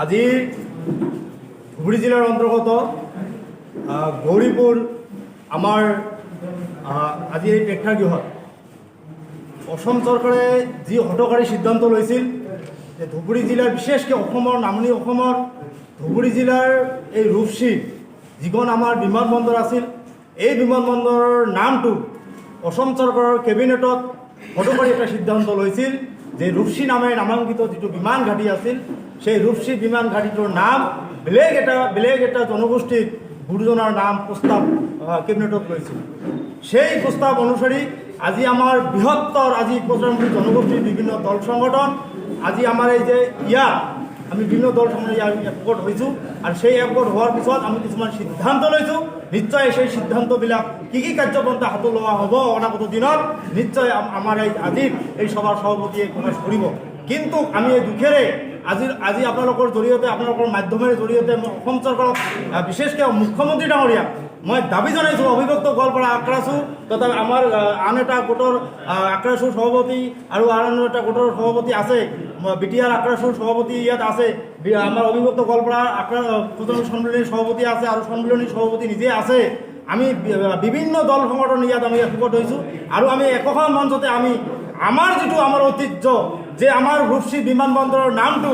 আজি ধুবুৰী জিলাৰ অন্তৰ্গত গৌৰীপুৰ আমাৰ আজি এই প্ৰেক্ষাগৃহত অসম চৰকাৰে যি হঠকাৰী সিদ্ধান্ত লৈছিল যে ধুবুৰী জিলাৰ বিশেষকৈ অসমৰ নামনি অসমৰ ধুবুৰী জিলাৰ এই ৰূপসী যিখন আমাৰ বিমানবন্দৰ আছিল, এই বিমানবন্দৰৰ নামটো অসম চৰকাৰৰ কেবিনেটত হঠকাৰী এটা সিদ্ধান্ত লৈছিল যে ৰূপসী নামে নামাঙ্কিত যিটো বিমান ঘাটি আছিল, সেই ৰূপসী বিমান ঘাটিটোৰ নাম বেলেগ এটা জনগোষ্ঠীৰ গুৰুজনাৰ নাম প্ৰস্তাৱ কেবিনেটত লৈছিল। সেই প্ৰস্তাৱ অনুসৰি আজি আমাৰ বৃহত্তৰ আজি প্ৰধানমন্ত্ৰী জনগোষ্ঠীৰ বিভিন্ন দল সংগঠন আজি আমাৰ এই যে ইয়াত আমি বিভিন্ন দল সংগঠন একগোট হৈছোঁ আৰু সেই একগোট হোৱাৰ পিছত আমি কিছুমান সিদ্ধান্ত লৈছোঁ। নিশ্চয় সেই সিদ্ধান্তবিলাক কি কাৰ্যপন্থা হাতত লোৱা হ'ব অনাগত দিনত নিশ্চয় আমাৰ আজিৰ এই সভাৰ সভাপতিয়ে প্ৰকাশ কৰিব। কিন্তু আমি এই দুখেৰে আজি আপোনালোকৰ জৰিয়তে আপোনালোকৰ মাধ্যমেৰে জৰিয়তে মই অসম চৰকাৰক বিশেষকৈ মুখ্যমন্ত্ৰী ডাঙৰীয়াক মই দাবী জনাইছোঁ, অবিভক্ত গোৱালপাৰা আক্ৰাসু তথা আমাৰ আন এটা গোটৰ আক্ৰাসুৰ সভাপতি আৰু আন এটা গোটৰ সভাপতি আছে, বিটিআৰ আক্ৰাসুৰ সভাপতি ইয়াত আছে, আমাৰ অবিভক্ত গোৱালপাৰা সন্মিলনীৰ সভাপতি আছে আৰু সন্মিলনীৰ সভাপতি নিজে আছে। আমি বিভিন্ন দল সংগঠন ইয়াত আমি একগোট হৈছোঁ আৰু আমি একোখন মঞ্চতে আমি আমাৰ যিটো আমাৰ ঐতিহ্য যে আমাৰ ৰূপসী বিমানবন্দৰৰ নামটো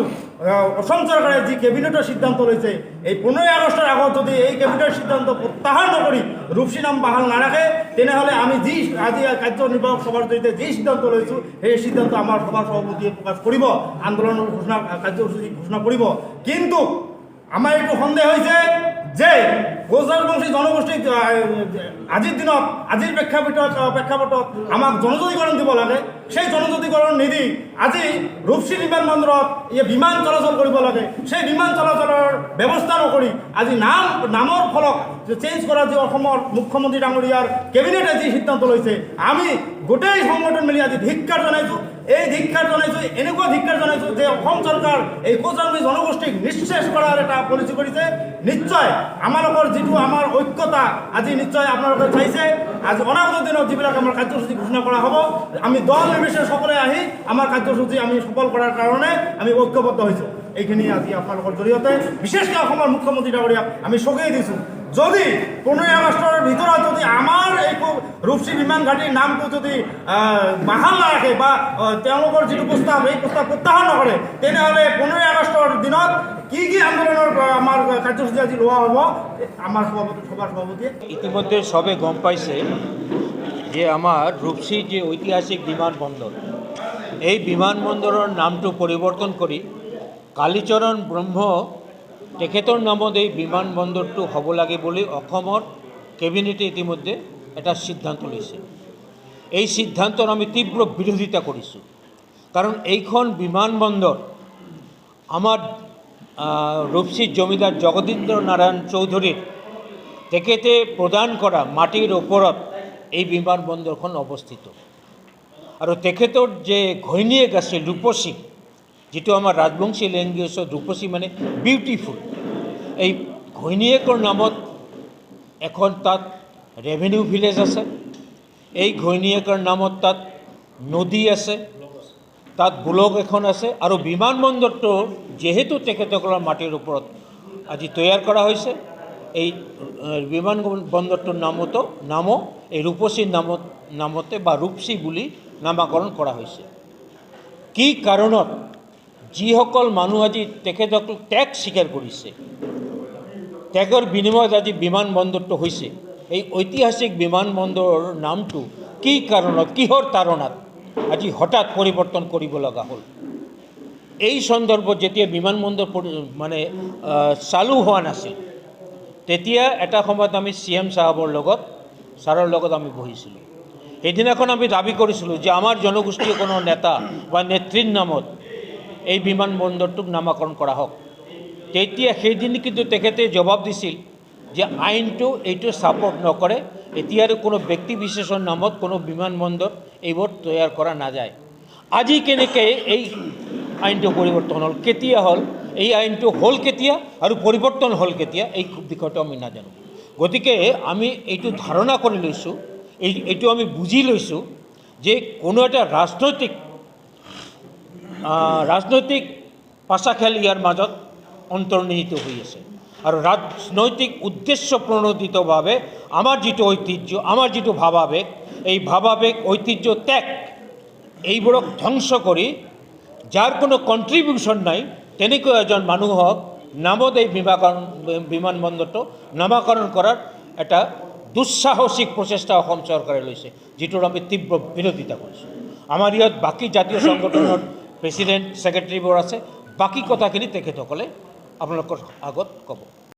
অসম চৰকাৰে যি কেবিনেটৰ সিদ্ধান্ত লৈছে, এই 15 আগষ্টৰ আগত যদি এই কেবিনেটৰ সিদ্ধান্ত প্ৰত্যাহাৰ নকৰি ৰূপসী নাম বাহাল নাৰাখে তেনেহ'লে আমি যি আজি কাৰ্যনিৰ্বাহক সভাৰ জৰিয়তে যি সিদ্ধান্ত লৈছোঁ সেই সিদ্ধান্ত আমাৰ সভাৰ সভাপতিয়ে প্ৰকাশ কৰিব, আন্দোলনৰ কাৰ্যসূচী ঘোষণা কৰিব। কিন্তু আমাৰ এইটো সন্দেহ হৈছে যে গোজৰাজবংশী জনগোষ্ঠীক আজিৰ দিনত আজিৰ প্ৰেক্ষাপটত আমাক জনজাতিকৰণ দিব লাগে। সেই জনজাতিকৰণ নিদি আজি ৰূপসী বিমানবন্দৰত বিমান চলাচল কৰিব লাগে। সেই বিমান চলাচলৰ ব্যৱস্থা নকৰি আজি নামৰ ফলক চেঞ্জ কৰা যি অসমৰ মুখ্যমন্ত্ৰী ডাঙৰীয়াৰ কেবিনেটে যি সিদ্ধান্ত লৈছে, আমি গোটেই সংগঠন মিলি আজি ধিক্কাৰ জনাইছোঁ। এই ধিক্কাৰ জনাইছোঁ, এনেকুৱা ধিক্কাৰ জনাইছোঁ যে অসম চৰকাৰ এই কোচৰাজবংশী জনগোষ্ঠীক নিঃশেষ কৰাৰ এটা পলিচি কৰিছে। নিশ্চয় আমালোকৰ যিটো আমাৰ ঐক্যতা আজি নিশ্চয় আপোনালোকে চাইছে। আজি অনাগত দিনত যিবিলাক আমাৰ কাৰ্যসূচী ঘোষণা কৰা হ'ব, আমি দল নিৰ্বিশেষে সকলোৱে আহি আমাৰ কাৰ্যসূচী আমি সফল কৰাৰ কাৰণে আমি ঐক্যবদ্ধ হৈছোঁ। এইখিনি আজি আপোনালোকৰ জৰিয়তে বিশেষকৈ অসমৰ মুখ্যমন্ত্ৰী ডাঙৰীয়াক আমি চকীয়াই দিছোঁ। যদি 15 আগষ্টৰ ভিতৰত যদি আমাৰ এই ৰূপসী বিমান ঘাটিৰ নামটো যদি বাহাল নাৰাখে বা তেওঁলোকৰ যিটো প্ৰস্তাৱ এই প্ৰস্তাৱ প্ৰত্যাহাৰ নকৰে তেনেহ'লে 15 আগষ্টৰ দিনত কি আন্দোলনৰ আমাৰ কাৰ্যসূচী আজি লোৱা হ'ব আমাৰ সভাৰ সভাপতিয়ে ইতিমধ্যে সবে গম পাইছে যে আমাৰ ৰূপসী যে ঐতিহাসিক বিমানবন্দৰ, এই বিমানবন্দৰৰ নামটো পৰিৱৰ্তন কৰি কালীচৰণ ব্ৰহ্ম তেখেতৰ নামত এই বিমানবন্দৰটো হ'ব লাগে বুলি অসমৰ কেবিনেটে ইতিমধ্যে এটা সিদ্ধান্ত লৈছে। এই সিদ্ধান্তৰ আমি তীব্ৰ বিৰোধিতা কৰিছোঁ, কাৰণ এইখন বিমানবন্দৰ আমাৰ ৰূপসীৰ জমিদাৰ জগদীন্দ্ৰ নাৰায়ণ চৌধুৰীৰ তেখেতে প্ৰদান কৰা মাটিৰ ওপৰত এই বিমানবন্দৰখন অৱস্থিত। আৰু তেখেতৰ যে ঘৈণীয়েক আছিল ৰূপসী, যিটো আমাৰ ৰাজবংশী লেংগুৱেজত ৰূপসী মানে বিউটিফুল, এই ঘৈণীয়েকৰ নামত এখন তাত ৰেভিনিউ ভিলেজ আছে, এই ঘৈণীয়েকৰ নামত তাত নদী আছে, তাত ব্লক এখন আছে। আৰু বিমানবন্দৰটো যেহেতু তেখেতসকলৰ মাটিৰ ওপৰত আজি তৈয়াৰ কৰা হৈছে, এই বিমানবন্দৰটোৰ নামো এই ৰূপসীৰ নামতে বা ৰূপসী বুলি নামাকৰণ কৰা হৈছে। কি কাৰণত যিসকল মানুহ আজি তেখেতসকল ত্যাগ স্বীকাৰ কৰিছে, ত্যাগৰ বিনিময়ত আজি বিমানবন্দৰটো হৈছে, এই ঐতিহাসিক বিমানবন্দৰৰ নামটো কি কাৰণত কিহৰ তাৰণাত আজি হঠাৎ পৰিৱৰ্তন কৰিব লগা হ'ল। এই সন্দৰ্ভত যেতিয়া বিমানবন্দৰ মানে চালু হোৱা নাছিল তেতিয়া এটা সময়ত আমি CM ছাৰৰ লগত আমি বহিছিলোঁ। সেইদিনাখন আমি দাবী কৰিছিলোঁ যে আমাৰ জনগোষ্ঠীয় কোনো নেতা বা নেত্ৰীৰ নামত এই বিমানবন্দৰটোক নামাকৰণ কৰা হওক। তেতিয়া সেইদিন কিন্তু তেখেতে জবাব দিছিল যে আইনটো এইটো ছাপোৰ্ট নকৰে, এতিয়াৰ কোনো ব্যক্তি বিশেষৰ নামত কোনো বিমানবন্দৰ এইবোৰ তৈয়াৰ কৰা নাযায়। আজি কেনেকৈ এই আইনটো পৰিৱৰ্তন হ'ল, কেতিয়া হ'ল, এই আইনটো হ'ল কেতিয়া আৰু পৰিৱৰ্তন হ'ল কেতিয়া, এই বিষয়টো আমি নাজানো। গতিকে আমি এইটো ধাৰণা কৰি লৈছোঁ, এইটো আমি বুজি লৈছোঁ যে কোনো এটা ৰাজনৈতিক পাছা খেল ইয়াৰ মাজত অন্তৰ্নিহিত হৈ আছে আৰু ৰাজনৈতিক উদ্দেশ্য প্ৰণোদিতভাৱে আমাৰ যিটো ঐতিহ্য, আমাৰ যিটো ভাৱাবেগ, এই ভাৱাবেগ ঐতিহ্য ত্যাগ এইবোৰক ধ্বংস কৰি যাৰ কোনো কণ্ট্ৰিবিউশ্যন নাই তেনেকৈ এজন মানুহক নামত এই বিমানবন্দৰটো নামাকৰণ কৰাৰ এটা দুঃসাহসিক প্ৰচেষ্টা অসম চৰকাৰে লৈছে, যিটোৰ আমি তীব্ৰ বিৰোধিতা কৰিছোঁ। আমাৰ ইয়াত বাকী জাতীয় সংগঠনৰ প্ৰেচিডেণ্ট ছেক্ৰেটাৰীবোৰ আছে, বাকী কথাখিনি তেখেতসকলে আপোনালোকৰ আগত ক'ব।